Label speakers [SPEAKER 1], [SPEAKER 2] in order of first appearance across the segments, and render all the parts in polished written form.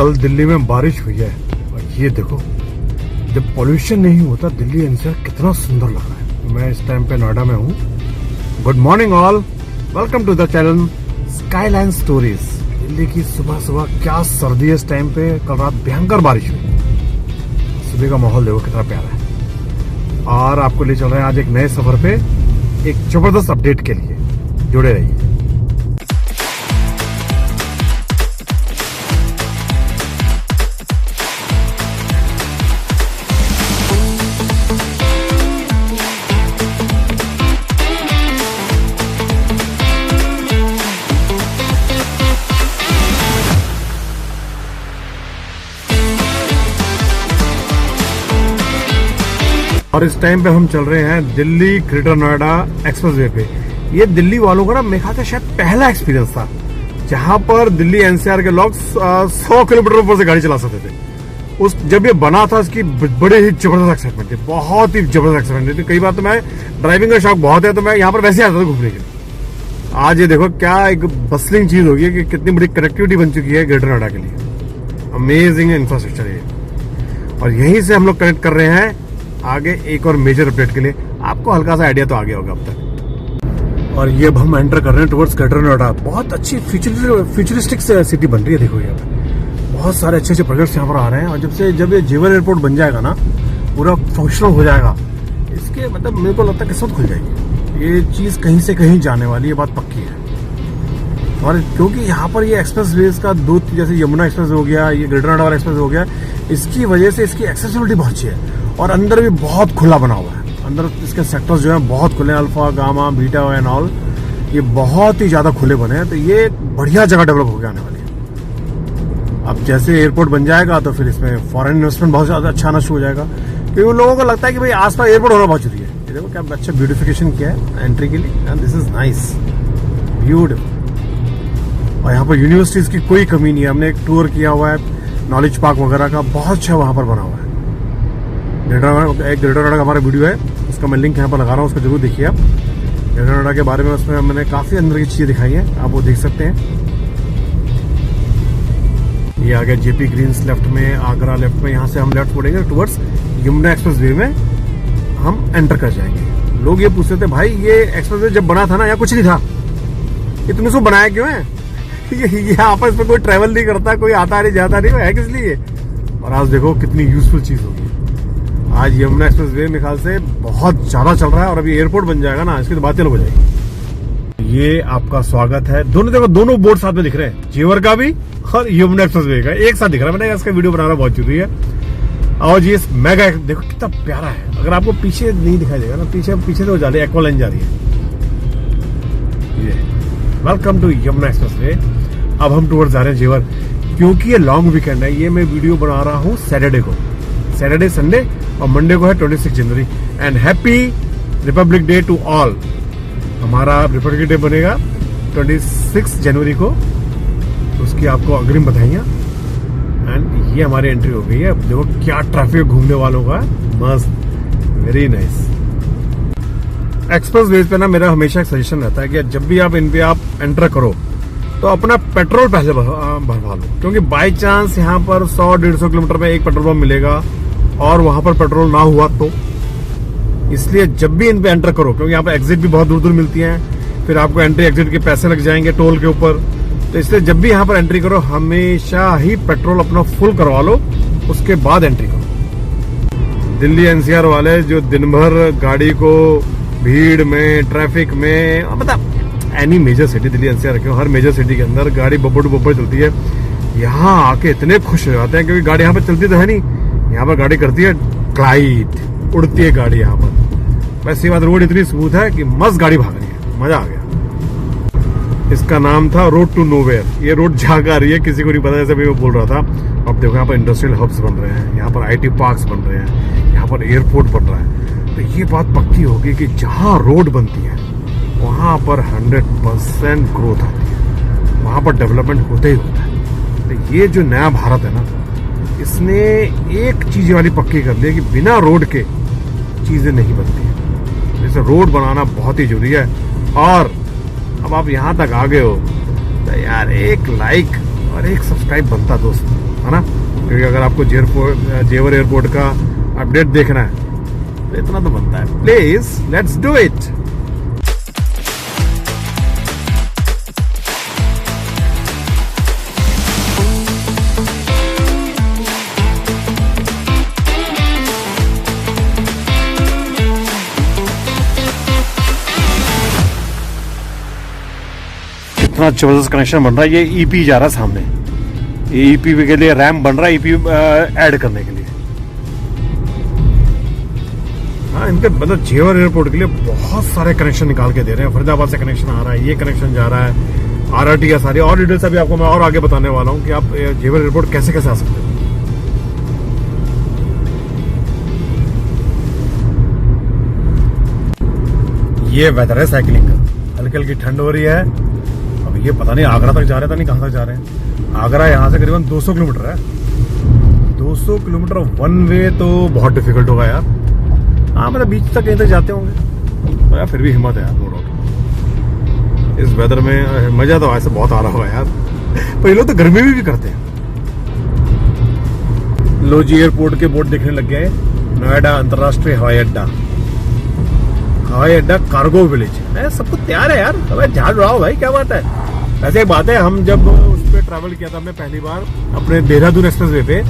[SPEAKER 1] कल दिल्ली में बारिश हुई है और ये देखो जब पॉल्यूशन नहीं होता दिल्ली एनसीआर कितना सुंदर लग रहा है। मैं इस टाइम पे नोएडा में हूँ। Good morning all, welcome to the channel Skyline Stories. Delhi की सुबह सुबह क्या सर्दी है इस टाइम पे। कल रात भयंकर बारिश हुई। सुबह का माहौल देखो कितना प्यारा है और आपको ले चल रहे हैं आज एक नए सफर पे, एक जबरदस्त अपडेट के लिए। जुड़े रहिए। और इस टाइम पे हम चल रहे हैं दिल्ली ग्रेटर नोएडा एक्सप्रेसवे पे। ये दिल्ली वालों का ना मेरे ख्याल से शायद पहला एक्सपीरियंस था जहां पर दिल्ली एनसीआर के लोग 100 किलोमीटर ऊपर से गाड़ी चला सकते थे। जब ये बना था इसकी बड़े ही जबरदस्त एक्साइटमेंट थी, बहुत ही जबरदस्त एक्साइटमेंट थी। कई बार तो मैं ड्राइविंग का शौक बहुत है तो मैं यहाँ पर वैसे आता था घूमने के लिए। आज ये देखो क्या एक बसलिंग चीज होगी कि कितनी बड़ी कनेक्टिविटी बन चुकी है ग्रेटर नोएडा के लिए। अमेजिंग इंफ्रास्ट्रक्चर है और यहीं से हम लोग कनेक्ट कर रहे हैं आगे एक और मेजर अपडेट के लिए। आपको हल्का सा आइडिया तो आ गया होगा अब तक। और ये अब हम एंटर कर रहे हैं टुवर्ड्स ग्रेटर नोएडा। बहुत अच्छी फ्यूचरिस्टिक सिटी बन रही है। देखो ये बहुत सारे अच्छे अच्छे प्रोजेक्ट्स यहाँ पर आ रहे हैं और जब ये जेवर एयरपोर्ट बन जाएगा ना, पूरा फंक्शनल हो जाएगा, इसके मतलब मेरे को लगता है किस्मत खुल जाएगी। ये चीज कहीं से कहीं जाने वाली, ये बात पक्की है। और क्योंकि यहाँ पर ये एक्सप्रेस वेज का दो, जैसे यमुना एक्सप्रेस हो गया, ये ग्रेटर नोएडा एक्सप्रेस हो गया, इसकी वजह से इसकी एक्सेसिबिलिटी बहुत अच्छी है और अंदर भी बहुत खुला बना हुआ है। अंदर इसके सेक्टर्स जो है बहुत खुले, alpha gamma beta and all, ये बहुत ही ज्यादा खुले बने हैं। तो ये बढ़िया जगह डेवलप होकर आने वाली है। अब जैसे एयरपोर्ट बन जाएगा तो फिर इसमें फॉरेन इन्वेस्टमेंट बहुत ज्यादा अच्छा आना शुरू हो जाएगा, क्योंकि उन लोगों को लगता है कि भाई आसपास एयरपोर्ट होना बहुत जरूरी है। ये देखो क्या अच्छा ब्यूटिफिकेशन किया है एंट्री के लिए, and this is nice, beautiful. और यहाँ पर यूनिवर्सिटीज की कोई कमी नहीं है। हमने एक टूर किया हुआ है नॉलेज पार्क वगैरह का, बहुत अच्छा वहां पर बना हुआ है। ग्रेटर नोएडा का हमारा वीडियो है, उसका मैं लिंक यहाँ पर लगा रहा हूँ, उसको जरूर देखिए आप। ग्रेटर नोएडा के बारे में उसमें मैंने काफी अंदर की चीजें दिखाई हैं, आप वो देख सकते हैं। ये आ गया जेपी ग्रीन्स लेफ्ट में, आगरा लेफ्ट में। यहाँ से हम लेफ्ट मुड़ेंगे टुवर्ड्स यमुना एक्सप्रेस वे में हम एंटर कर जाएंगे। लोग ये पूछते थे भाई ये एक्सप्रेस वे जब बना था ना, यहाँ कुछ नहीं था, ये तुमने उसको बनाया क्यों है? ये आपस में कोई ट्रेवल नहीं करता, कोई आता नहीं जाता नहीं, है किस लिए? और आज देखो कितनी यूजफुल चीज होगी। आज यमुना एक्सप्रेस वे मेरे ख्याल से बहुत ज्यादा चल रहा है और अभी एयरपोर्ट बन जाएगा ना, इसकी तो बातें हो जाएगी। ये आपका स्वागत है। दोनों देखो, दोनों बोर्ड साथ में दिख रहे हैं, जेवर का भी और यमुना एक्सप्रेस वे का एक साथ दिख रहा है। मैंने इसका वीडियो बनाना बहुत जरूरी है। और ये मेगा देखो कितना प्यारा है। अगर आपको पीछे नहीं दिखाई देगा ना, पीछे से वो जा रही है, एक्वा लाइन जा रही है। ये welcome to Yamuna Expressway. अब हम टूवर्ड्स जा रहे हैं जेवर, क्योंकि ये लॉन्ग वीकेंड है। ये मैं वीडियो बना रहा हूँ सैटरडे को, सैटरडे संडे, और मंडे को है 26 जनवरी। And happy Republic Day to all. हमारा रिपब्लिक डे बनेगा 26 जनवरी को, उसकी आपको अग्रिम बधाइयां। एंड ये हमारी एंट्री हो गई है। देखो क्या ट्रैफिक घूमने वालों का, मस्त, वेरी नाइस। एक्सप्रेस वेज पे ना मेरा हमेशा एक सजेशन रहता है कि जब भी आप इन पे आप एंटर करो तो अपना पेट्रोल पहले भरवा लो, क्योंकि बाई चांस यहाँ पर 100-150 किलोमीटर में एक पेट्रोल पंप मिलेगा और वहां पर पेट्रोल ना हुआ तो। इसलिए जब भी इन पे एंटर करो, क्योंकि यहाँ पर एग्जिट भी बहुत दूर दूर मिलती हैं, फिर आपको एंट्री एग्जिट के पैसे लग जाएंगे टोल के ऊपर। तो इसलिए जब भी यहाँ पर एंट्री करो हमेशा ही पेट्रोल अपना फुल करवा लो, उसके बाद एंट्री करो। दिल्ली एनसीआर वाले जो दिन भर गाड़ी को भीड़ में, ट्रैफिक में, मतलब any major city, Delhi NCR रखे हो, हर मेजर सिटी के अंदर गाड़ी बब्बर टू बब्बर चलती है। यहाँ आके इतने खुश हो जाते हैं क्योंकि गाड़ी यहाँ पर चलती तो है नहीं, यहाँ पर गाड़ी करती है ग्लाइड, उड़ती है गाड़ी यहाँ पर। वैसे बात रोड इतनी स्मूथ है कि मस्त गाड़ी भाग रही है, मजा आ गया। इसका नाम था रोड टू नोवेयर। ये रोड जहाँ का रही है किसी को नहीं पता, जैसे मैं बोल रहा था। अब देखो यहाँ पर इंडस्ट्रियल हब्स बन रहे हैं, यहाँ पर आईटी पार्क्स बन रहे हैं, यहाँ पर एयरपोर्ट बन रहा है। तो ये बात पक्की होगी कि जहाँ रोड बनती है वहां पर 100% ग्रोथ आती है, वहां पर डेवलपमेंट होते ही होता है। तो ये जो नया भारत है ना, इसने एक चीज वाली पक्की कर ली कि बिना रोड के चीजें नहीं बनती है। जैसे रोड बनाना बहुत ही जरूरी है। और अब आप यहाँ तक आ गए हो तो यार एक लाइक और एक सब्सक्राइब बनता दोस्त। है ना, क्योंकि अगर आपको जेवर एयरपोर्ट का अपडेट देखना है तो इतना तो बनता है। Please let's do it. इतना जबरदस्त कनेक्शन बन रहा है। ये ईपी जा रहा है सामने, ये ईपी के लिए रैम बन रहा है, ईपी ऐड करने के लिए। हाँ, इनके मतलब जेवर एयरपोर्ट के लिए बहुत सारे कनेक्शन निकाल के दे रहे हैं। फरीदाबाद से कनेक्शन आ रहा है, ये कनेक्शन जा रहा है, आरआरटी है सारी। और डिटेल्स अभी आपको मैं और आगे बताने वाला हूँ कि आप जेवर एयरपोर्ट कैसे कैसे आ सकते हो। ये वेदर है साइकिलिंग का, हल्की हल्की ठंड हो रही है। अब ये पता नहीं आगरा तक जा रहे हैं, नहीं कहाँ तक जा रहे हैं। आगरा यहाँ से करीबन 200 किलोमीटर है। 200 किलोमीटर वन वे तो बहुत डिफिकल्ट होगा यार। हाँ, मतलब बीच तक कहीं तक जाते होंगे तो यार फिर भी हिम्मत है यार, नो डाउट। इस वेदर में मजा तो ऐसे बहुत आ रहा होगा यार। पर ये लोग तो गर्मी में भी करते हैं। लो जी, एयरपोर्ट के बोर्ड देखने लग गए। नोएडा अंतरराष्ट्रीय हवाई अड्डा, हवाई अड्डा कार्गो विलेज। सब कुछ तैयार है यार, अब झाड़ रहा हो भाई, क्या बात है। ऐसे एक बात है, हम जब उस पर ट्रैवल किया था हमने पहली बार अपने देहरादून एक्सप्रेस वे पे,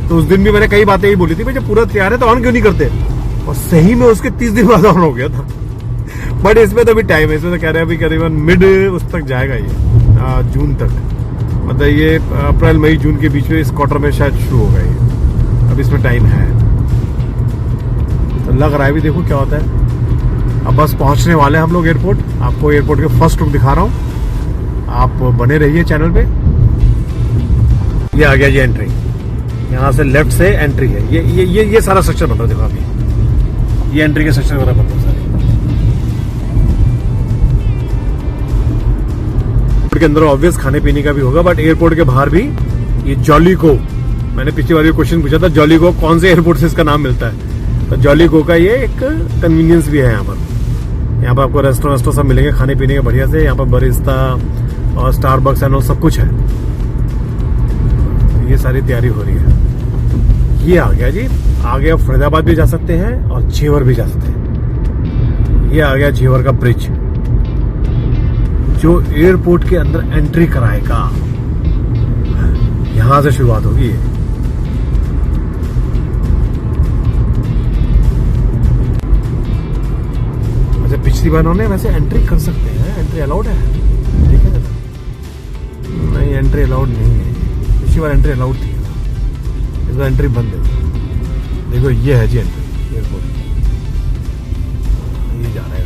[SPEAKER 1] तो उस दिन भी मैंने कई बातें ही बोली थी भाई जब पूरा तैयार है तो ऑन क्यों नहीं करते, और सही में उसके 30 दिन बाद ऑन हो गया था। बट इसमें तो अभी टाइम है, इसमें तो कह रहे हैं अभी करीबन मिड उस तक जाएगा ये, जून तक। मतलब ये अप्रैल मई जून के बीच में इस क्वार्टर में शायद शुरू होगा ये। अब इसमें टाइम है तो लग रहा है, भी देखो क्या होता है। अब बस पहुंचने वाले हैं हम लोग एयरपोर्ट। आपको एयरपोर्ट के फर्स्ट लुक दिखा रहा हूँ, आप बने रहिए चैनल पे। ये आ गया जी एंट्री, यहाँ से लेफ्ट से एंट्री है। ये सारा स्ट्रक्चर बन रहा है, देखो अभी ये एंट्री के स्ट्रक्चर वगैरह बन रहा है सारे। एयरपोर्ट के अंदर ऑब्वियस खाने पीने का भी होगा, बट एयरपोर्ट के बाहर भी ये जॉलीगो, मैंने पिछली बार ये क्वेश्चन पूछा था, जॉलीगो कौन से एयरपोर्ट से इसका नाम मिलता है, तो जॉलीगो का ये एक कन्वीनियंस भी है। यहाँ पर आपको रेस्टोरेंट सब मिलेंगे खाने पीने के बढ़िया से। यहाँ पर बरिस्ता और स्टारबक्स एंड सब कुछ है। ये सारी तैयारी हो रही है। ये आ गया जी, आगे आप फरीदाबाद भी जा सकते हैं और जेवर भी जा सकते हैं। ये आ गया जेवर का ब्रिज, जो एयरपोर्ट के अंदर एंट्री कराएगा। यहां से शुरुआत होगी ये। पिछली बार उन्होंने वैसे एंट्री कर सकते हैं, एंट्री अलाउड है, ठीक है। नहीं, एंट्री अलाउड नहीं है। पिछली बार eंट्री अलाउड थी, इस बार एंट्री बंद है। देखो ये है जी एंट्री एयरपोर्ट, ये जा रहा है।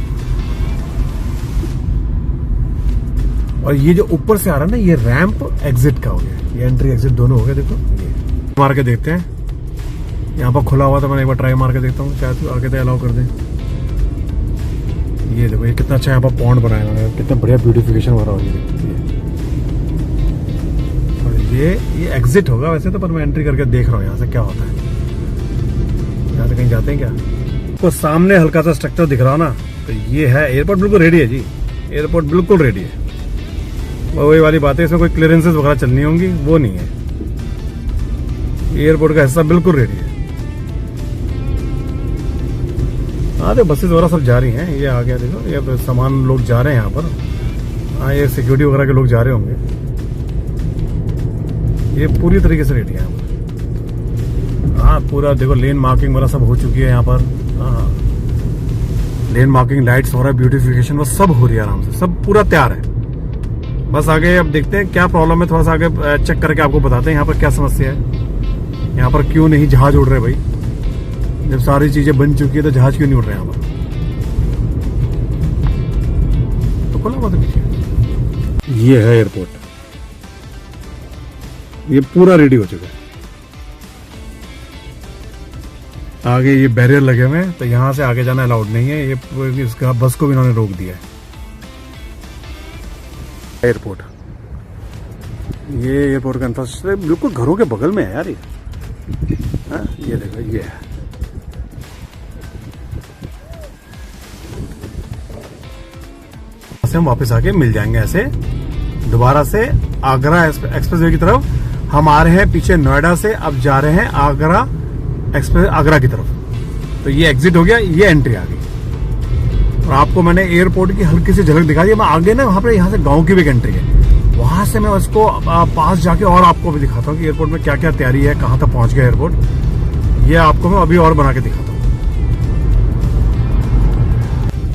[SPEAKER 1] और ये जो ऊपर से आ रहा है ना, ये रैंप एग्जिट का हो गया। ये एंट्री एग्जिट दोनों हो गए। देखो ये मार के देखते हैं, यहाँ पर खुला हुआ था, मैंने एक बार ट्राई मार के देखता हूँ, चाहे तो आगे तो अलाउ कर दें। ये देखो ये कितना अच्छा यहाँ पर पॉन्ड बनाया है, कितना बढ़िया ब्यूटिफिकेशन हो रहा है। ये एग्जिट होगा वैसे तो, पर मैं एंट्री करके देख रहा हूँ यहाँ से क्या होता है। यहाँ से कहीं जाते हैं क्या? तो सामने हल्का सा स्ट्रक्चर दिख रहा हो ना, तो ये है एयरपोर्ट। बिल्कुल रेडी है जी, एयरपोर्ट बिल्कुल रेडी है। वही वाली बात है, इसमें कोई क्लियरेंसेस वगैरह चलनी होंगी, वो नहीं है। एयरपोर्ट का हिस्सा बिल्कुल रेडी है। हाँ, तो बसेस वगैरह सब जा रही हैं। ये आ गया देखो, ये सामान लोग जा रहे हैं यहाँ पर। हाँ, ये सिक्योरिटी वगैरह के लोग जा रहे होंगे। ये पूरी तरीके से रेडी है यहाँ पर। हाँ, पूरा देखो लेन मार्किंग वगैरह सब हो चुकी है यहाँ पर। हाँ, लेन मार्किंग, लाइट्स हो रहा है, ब्यूटिफिकेशन वो सब हो रही है आराम से, सब पूरा तैयार है। बस आगे अब देखते हैं क्या प्रॉब्लम है, थोड़ा सा आगे चेक करके आपको बताते हैं यहाँ पर क्या समस्या है। यहाँ पर क्यों नहीं जहाज उड़ रहे भाई? जब सारी चीजें बन चुकी है तो जहाज क्यों नहीं उड़ रहे यहाँ पर? तो खुला हुआ था पीछे। ये है एयरपोर्ट, ये पूरा रेडी हो चुका है। आगे ये बैरियर लगे हुए हैं, तो यहां से आगे जाना अलाउड नहीं है। ये इसका बस को भी इन्होंने रोक दिया है। एयरपोर्ट, ये एयरपोर्ट का इंफ्रास्ट्रक्चर बिल्कुल घरों के बगल में है यार। ये देखो ये है। हम वापस आके मिल जाएंगे ऐसे दोबारा से आगरा एक्सप्रेसवे की तरफ। हम आ रहे हैं पीछे नोएडा से, अब जा रहे हैं आगरा एक्सप्रेस, आगरा की तरफ। तो ये एग्जिट हो गया, ये एंट्री आ गई। और आपको मैंने एयरपोर्ट की हल्की सी झलक दिखा दी। मैं आगे ना वहां पर यहाँ से गांव की भी एक एंट्री है, वहां से मैं उसको पास जाके और आपको भी दिखाता हूँ कि एयरपोर्ट में क्या क्या तैयारी है, कहाँ तक पहुंच गया एयरपोर्ट। ये आपको मैं अभी और बना के दिखाता हूँ।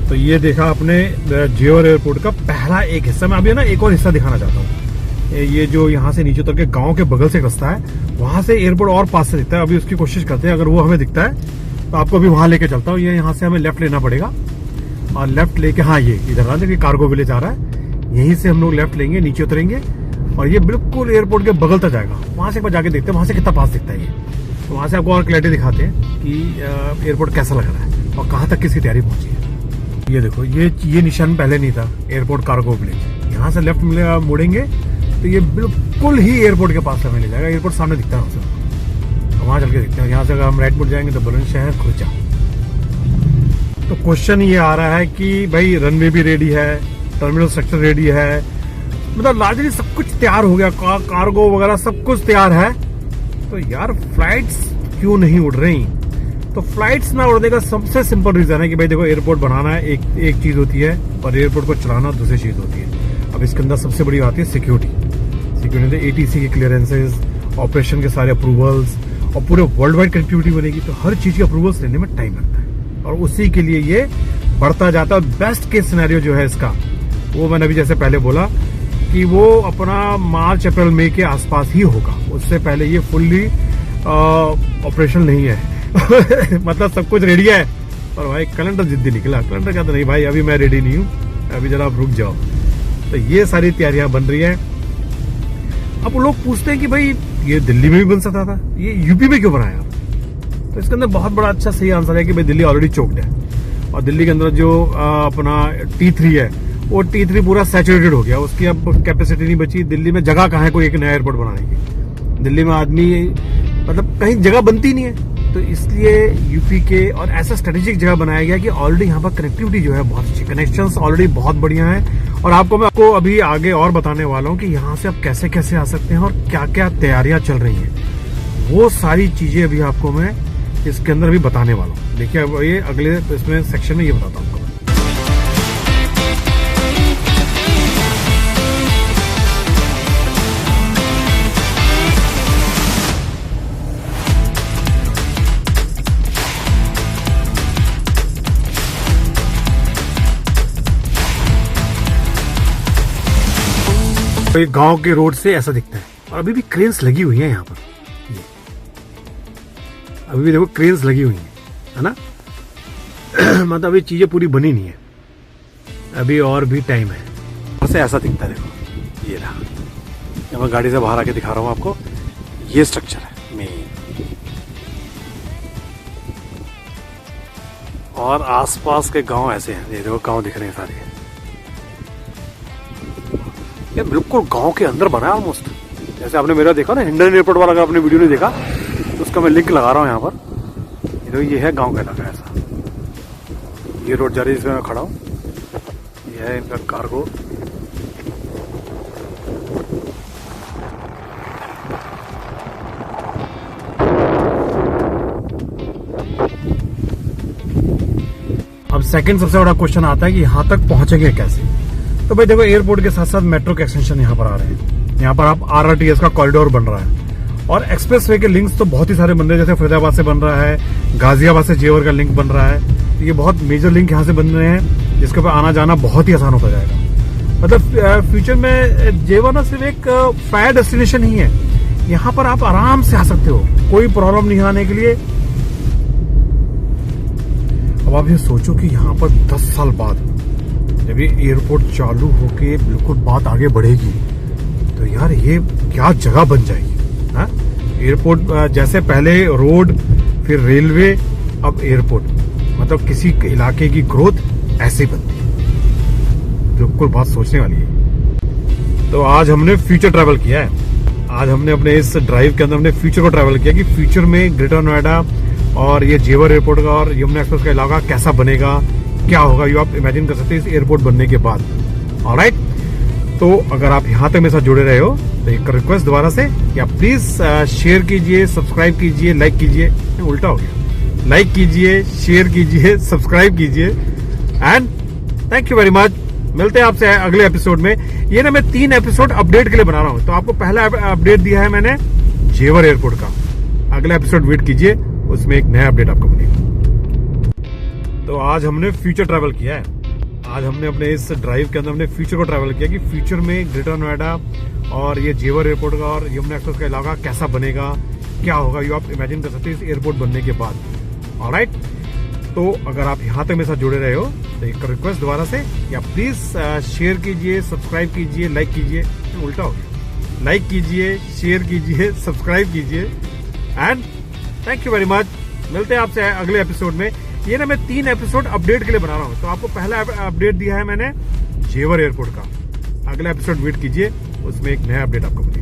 [SPEAKER 1] तो ये देखा आपने जेवर एयरपोर्ट का पहला एक हिस्सा। मैं अभी ना एक और हिस्सा दिखाना चाहता हूँ। ये जो यहाँ से नीचे उतर के गांव के बगल से एक रास्ता है, वहां से एयरपोर्ट और पास से दिखता है। अभी उसकी कोशिश करते हैं, अगर वो हमें दिखता है तो आपको अभी वहां लेके चलता हूँ। ये यहाँ से हमें लेफ्ट लेना पड़ेगा और लेफ्ट लेके, हाँ ये इधर आ देखिए कार्गो विलेज आ रहा है, यहीं से हम लोग लेफ्ट लेंगे, नीचे उतरेंगे और ये बिल्कुल एयरपोर्ट के बगल तक जाएगा। वहां से एक बार जाके देखते हैं वहां से कितना पास दिखता है ये। तो वहां से आपको और क्लैरिटी दिखाते हैं कि एयरपोर्ट कैसा लग रहा है और कहाँ तक किसकी तैयारी पहुंची है। ये देखो, ये निशान पहले नहीं था, एयरपोर्ट कार्गो विलेज। यहाँ से लेफ्ट मुड़ेंगे तो ये बिल्कुल ही एयरपोर्ट के पास हमें ले जाएगा। एयरपोर्ट सामने दिखता है हमसे, तो वहां चल के देखते हैं। यहाँ से अगर हम राइट मुड़ जाएंगे तो बुलंदशहर खुर्जा। तो क्वेश्चन ये आ रहा है कि भाई रनवे भी रेडी है, टर्मिनल स्ट्रक्चर रेडी है, मतलब लार्जली सब कुछ तैयार हो गया, कार्गो वगैरह सब कुछ तैयार है। तो यार फ्लाइट्स क्यों नहीं उड़ रही? तो फ्लाइट्स ना उड़ने का सबसे सिंपल रीजन है कि भाई देखो, एयरपोर्ट बनाना एक चीज होती है और एयरपोर्ट को चलाना दूसरी चीज होती है। अब इसके अंदर सबसे बड़ी बात है सिक्योरिटी। ATC के क्लियरेंसेज, ऑपरेशन के सारे अप्रूवल्स और पूरे वर्ल्ड वाइड कनेक्टिविटी बनेगी, तो हर चीज के अप्रूवल्स लेने में टाइम लगता है और उसी के लिए ये बढ़ता जाता है। बेस्ट केस सिनेरियो जो है इसका, वो मैंने अभी जैसे पहले बोला कि वो अपना मार्च अप्रैल मई के आसपास ही होगा। उससे पहले ये फुल्ली ऑपरेशनल नहीं है मतलब सब कुछ रेडी है, पर भाई कैलेंडर जिद्दी निकला। कैलेंडर कहता नहीं भाई अभी मैं रेडी नहीं हूँ, अभी जरा आप रुक जाओ। तो ये सारी तैयारियां बन रही है। अब लोग पूछते हैं कि भाई ये दिल्ली में भी बन सकता था, ये यूपी में क्यों बनाया? तो इसके अंदर बहुत बड़ा अच्छा सही आंसर है कि भाई दिल्ली ऑलरेडी चोक्ड है और दिल्ली के अंदर जो अपना T3 है, वो T3 पूरा सैचुरेटेड हो गया, उसकी अब कैपेसिटी नहीं बची। दिल्ली में जगह कहाँ है कोई एक नया एयरपोर्ट बनाने की? दिल्ली में आदमी मतलब कहीं जगह बनती नहीं है। तो इसलिए यूपी के और ऐसा स्ट्रेटेजिक जगह बनाया गया कि ऑलरेडी यहाँ पर कनेक्टिविटी जो है बहुत अच्छी, कनेक्शंस ऑलरेडी बहुत बढ़िया है। और मैं आपको अभी आगे और बताने वाला हूँ कि यहाँ से आप कैसे कैसे आ सकते हैं और क्या क्या तैयारियां चल रही हैं। वो सारी चीजें अभी आपको मैं इसके अंदर भी बताने वाला हूँ। देखिए अब ये अगले इसमें सेक्शन में ये बताता हूँ आपको। तो ये गांव के रोड से ऐसा दिखता है और अभी भी क्रेन्स लगी हुई है यहाँ पर। ये अभी भी देखो क्रेन्स लगी हुई है ना मतलब अभी चीजें पूरी बनी नहीं है, अभी और भी टाइम है। ऐसे ऐसा दिखता है, देखो ये रहा। मैं गाड़ी से बाहर आके दिखा रहा हूँ आपको, ये स्ट्रक्चर है मेन। और आसपास के गांव ऐसे हैं, ये देखो गांव दिख रहे हैं सारे। ये बिल्कुल गांव के अंदर बना है ऑलमोस्ट। जैसे आपने मेरा देखा ना हिंडन एयरपोर्ट वाला, अगर आपने वीडियो नहीं देखा तो उसका मैं लिंक लगा रहा हूँ यहाँ पर। ये है गांव का इलाका ऐसा। ये रोड जा रही है जिसमें मैं खड़ा हूँ, ये है इनका कार्गो। अब सेकंड सबसे बड़ा क्वेश्चन आता है कि यहाँ तक पहुंचेंगे कैसे? तो भाई देखो, एयरपोर्ट के साथ साथ मेट्रो के एक्सटेंशन यहाँ पर आ रहे हैं। यहाँ पर आप RRTS का कॉरिडोर बन रहा है और एक्सप्रेसवे के लिंक्स तो बहुत ही सारे बन रहे हैं। जैसे फरीदाबाद से बन रहा है, गाजियाबाद से जेवर का लिंक बन रहा है। ये बहुत मेजर लिंक यहाँ से बन रहे हैं, जिसके ऊपर आना जाना बहुत ही आसान होता जाएगा। मतलब फ्यूचर में जेवर ना सिर्फ एक फायर डेस्टिनेशन ही है, यहाँ पर आप आराम से आ सकते हो, कोई प्रॉब्लम नहीं आने के लिए। अब आप ये सोचो कि यहाँ पर 10 साल बाद जब ये एयरपोर्ट चालू होके बिल्कुल बात आगे बढ़ेगी, तो यार ये क्या जगह बन जाएगी। हाँ, एयरपोर्ट जैसे पहले रोड, फिर रेलवे, अब एयरपोर्ट, मतलब किसी इलाके की ग्रोथ ऐसे बनती है। बिल्कुल बात सोचने वाली है। तो आज हमने फ्यूचर ट्रैवल किया है। आज हमने अपने इस ड्राइव के अंदर हमने फ्यूचर को ट्रैवल किया कि फ्यूचर में ग्रेटर नोएडा और ये जेवर एयरपोर्ट का और यमुना एक्सप्रेस का इलाका कैसा बनेगा, क्या होगा, ये आप इमेजिन कर सकते हैं इस एयरपोर्ट बनने के बाद। ऑलराइट, तो अगर आप यहाँ तक मेरे साथ जुड़े रहे हो तो एक रिक्वेस्ट दोबारा से कि आप प्लीज शेयर कीजिए, सब्सक्राइब कीजिए, लाइक कीजिए। उल्टा हो गया, लाइक कीजिए, शेयर कीजिए, सब्सक्राइब कीजिए and thank you very much. मिलते हैं आपसे अगले एपिसोड में। ये ना मैं 3 एपिसोड अपडेट के लिए बना रहा हूँ। तो आपको पहला अपडेट दिया है मैंने जेवर एयरपोर्ट का। अगला एपिसोड वेट कीजिए, उसमें एक नया अपडेट आपको मिलेगा। तो आज हमने फ्यूचर ट्रैवल किया है। आज हमने अपने इस ड्राइव के अंदर हमने फ्यूचर को ट्रैवल किया कि फ्यूचर में ग्रेटर नोएडा और ये जेवर एयरपोर्ट का और यमुना एक्सप्रेस का इलाका कैसा बनेगा, क्या होगा, ये आप इमेजिन कर सकते हैं इस एयरपोर्ट बनने के बाद। ऑलराइट, तो अगर आप यहाँ तक मेरे साथ जुड़े रहे हो तो एक रिक्वेस्ट दोबारा से कि आप प्लीज शेयर कीजिए, सब्सक्राइब कीजिए, लाइक कीजिए। उल्टा हो गया, लाइक कीजिए, शेयर कीजिए, सब्सक्राइब कीजिए and thank you very much. मिलते हैं आपसे अगले एपिसोड में। ये ना मैं 3 एपिसोड अपडेट के लिए बना रहा हूँ। तो आपको पहला अपडेट दिया है मैंने जेवर एयरपोर्ट का। अगला एपिसोड वेट कीजिए, उसमें एक नया अपडेट आपको मिलेगा।